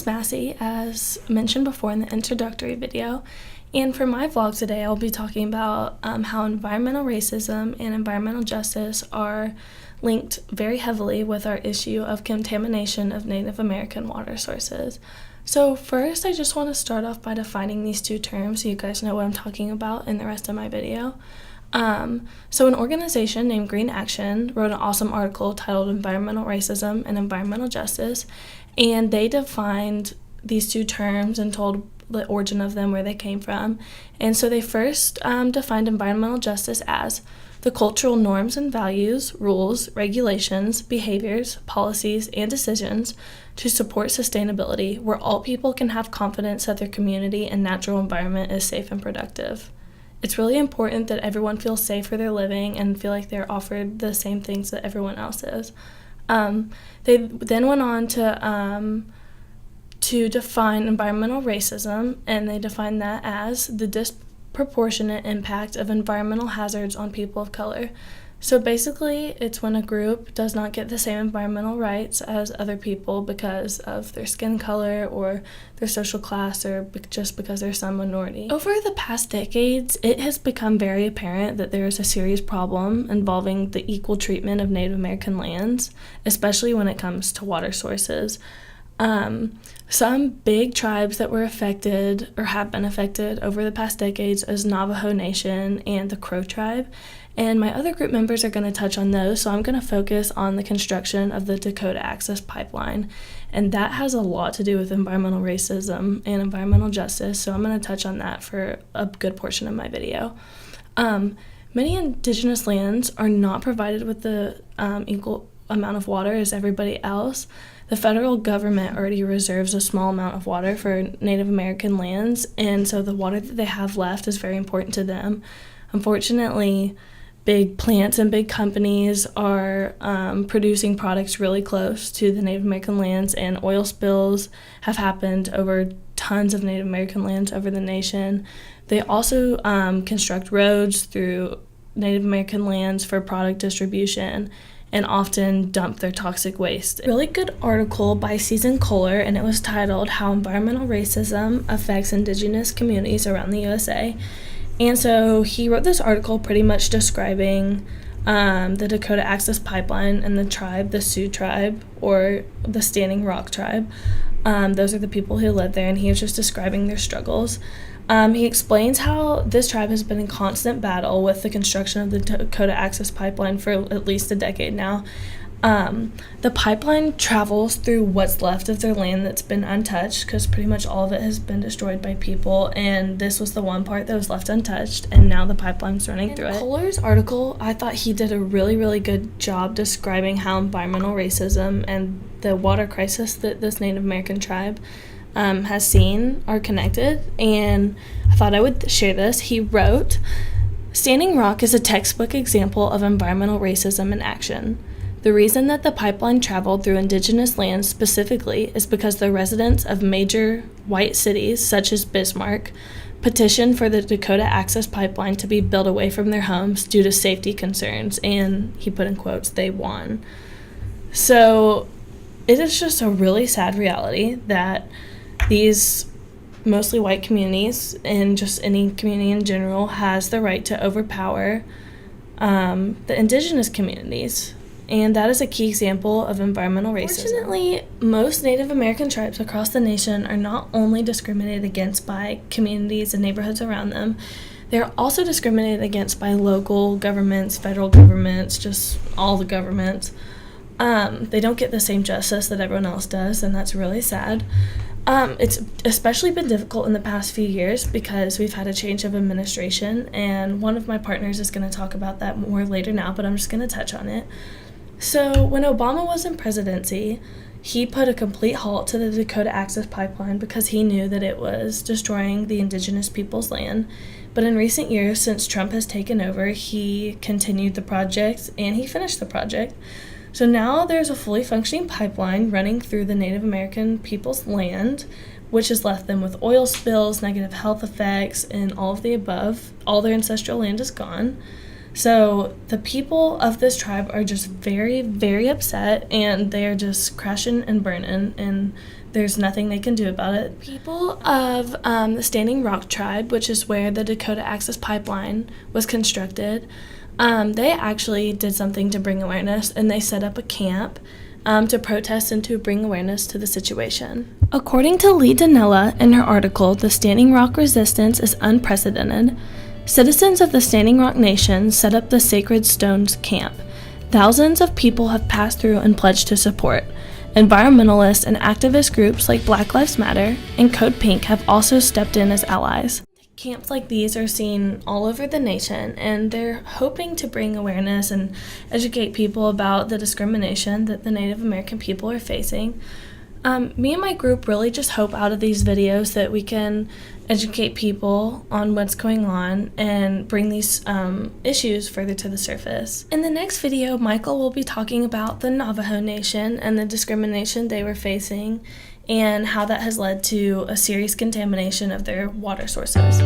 is Massey, as mentioned before in the introductory video, and for my vlog today I'll be talking about how environmental racism and environmental justice are linked very heavily with our issue of contamination of Native American water sources. So first, I just want to start off by defining these two terms so you guys know what I'm talking about in the rest of my video. So an organization named Green Action wrote an awesome article titled Environmental Racism and Environmental Justice, and they defined these two terms and told the origin of them, where they came from. And so they first defined environmental justice as the cultural norms and values, rules, regulations, behaviors, policies, and decisions to support sustainability, where all people can have confidence that their community and natural environment is safe and productive. It's really important that everyone feels safe where they're living and feel like they're offered the same things that everyone else is. They then went on to define environmental racism, and they defined that as the disproportionate impact of environmental hazards on people of color. So basically, it's when a group does not get the same environmental rights as other people because of their skin color or their social class, or just because they're some minority. Over the past decades, it has become very apparent that there is a serious problem involving the equal treatment of Native American lands, especially when it comes to water sources. Some big tribes that were affected or have been affected over the past decades is Navajo Nation and the Crow tribe. And my other group members are going to touch on those, so I'm going to focus on the construction of the Dakota Access Pipeline. And that has a lot to do with environmental racism and environmental justice, so I'm going to touch on that for a good portion of my video. Many indigenous lands are not provided with the equal amount of water as everybody else. The federal government already reserves a small amount of water for Native American lands, and so the water that they have left is very important to them. Unfortunately, big plants and big companies are producing products really close to the Native American lands, and oil spills have happened over tons of Native American lands over the nation. They also construct roads through Native American lands for product distribution, and often dump their toxic waste. A really good article by Susan Kohler, and it was titled How Environmental Racism Affects Indigenous Communities Around the USA. And so he wrote this article pretty much describing the Dakota Access Pipeline and the tribe, the Sioux tribe, or the Standing Rock tribe. Those are the people who live there, and he was just describing their struggles. He explains how this tribe has been in constant battle with the construction of the Dakota Access Pipeline for at least a decade now. The pipeline travels through what's left of their land that's been untouched, because pretty much all of it has been destroyed by people, and this was the one part that was left untouched, and now the pipeline's running through it. Kohler's article, I thought he did a really, really good job describing how environmental racism and the water crisis that this Native American tribe has seen are connected, and I thought I would share this. He wrote, "Standing Rock is a textbook example of environmental racism in action. The reason that the pipeline traveled through indigenous lands specifically is because the residents of major white cities, such as Bismarck, petitioned for the Dakota Access Pipeline to be built away from their homes due to safety concerns," and he put in quotes, "they won." So it is just a really sad reality that these mostly white communities, and just any community in general, has the right to overpower the indigenous communities. And that is a key example of environmental racism. Fortunately, most Native American tribes across the nation are not only discriminated against by communities and neighborhoods around them, they're also discriminated against by local governments, federal governments, just all the governments. They don't get the same justice that everyone else does, and that's really sad. It's especially been difficult in the past few years because we've had a change of administration, and one of my partners is going to talk about that more later now, but I'm just going to touch on it. So when Obama was in presidency, he put a complete halt to the Dakota Access Pipeline because he knew that it was destroying the indigenous people's land. But in recent years, since Trump has taken over, he continued the project, and he finished the project. So now there's a fully functioning pipeline running through the Native American people's land, which has left them with oil spills, negative health effects, and all of the above. All their ancestral land is gone. So the people of this tribe are just very, very upset, and they are just crashing and burning, and there's nothing they can do about it. People of the Standing Rock tribe, which is where the Dakota Access Pipeline was constructed, they actually did something to bring awareness, and they set up a camp to protest and to bring awareness to the situation. According to Lee Danella in her article, The Standing Rock Resistance is Unprecedented, citizens of the Standing Rock Nation set up the Sacred Stones Camp. Thousands of people have passed through and pledged to support. Environmentalist and activist groups like Black Lives Matter and Code Pink have also stepped in as allies. Camps like these are seen all over the nation, and they're hoping to bring awareness and educate people about the discrimination that the Native American people are facing. Me and my group really just hope out of these videos that we can educate people on what's going on and bring these issues further to the surface. In the next video, Michael will be talking about the Navajo Nation and the discrimination they were facing and how that has led to a serious contamination of their water sources.